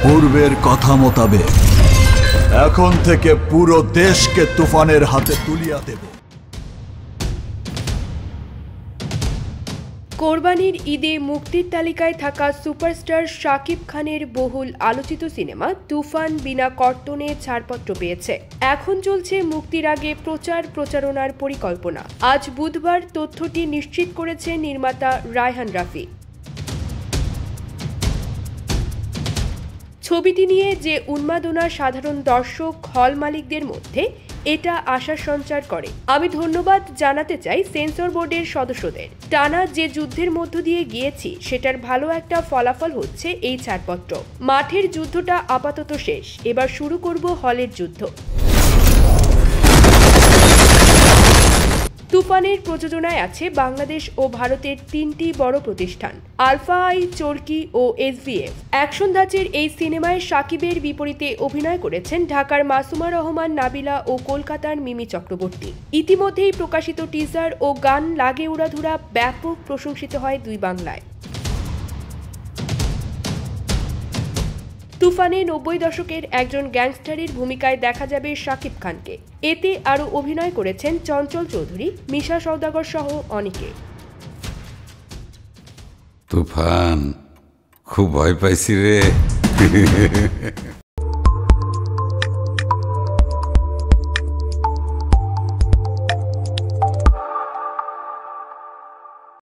পূর্বের কথা মোতাবেক এখন থেকে পুরো দেশকে তুফানের হাতে তুলিয়া দেব। কোরবানির ঈদে মুক্তির তালিকায় থাকা সুপারস্টার শাকিব খানের বহুল আলোচিত সিনেমা তুফান বিনা কর্তনে ছাড়পত্র পেয়েছে। এখন চলছে মুক্তির আগে প্রচারণার পরিকল্পনা। আজ বুধবার তথ্যটি নিশ্চিত করেছে নির্মাতা রায়হান রাফি। ছবিটি নিয়ে যে উন্মাদনা সাধারণ দর্শক হল মালিকদের মধ্যে, এটা আশার সঞ্চার করে। আমি ধন্যবাদ জানাতে চাই সেন্সর বোর্ডের সদস্যদের। টানা যে যুদ্ধের মধ্য দিয়ে গিয়েছি সেটার ভালো একটা ফলাফল হচ্ছে এই ছাড়পত্র। মাঠের যুদ্ধটা আপাতত শেষ, এবার শুরু করব হলের যুদ্ধ। তুফানের প্রযোজনায় আছে বাংলাদেশ ও ভারতের 3টি বড় প্রতিষ্ঠান, আলফা আই, চরকি ও এসভিএফ। অ্যাকশন ধাঁচের এই সিনেমায় শাকিবের বিপরীতে অভিনয় করেছেন ঢাকার মাসুমা রহমান নাবিলা ও কলকাতার মিমি চক্রবর্তী। ইতিমধ্যেই প্রকাশিত টিজার ও গান লাগে উড়াধুরা ব্যাপক প্রশংসিত হয় দুই বাংলায়। তুফানে 90 দশকের একজন গ্যাংস্টারের ভূমিকায় দেখা যাবে শাকিব খানকে। এতে আরও অভিনয় করেছেন চঞ্চল চৌধুরী, মিশা সওদাগর সহ অনেকে। তুফান, খুব ভয় পাইছি রে।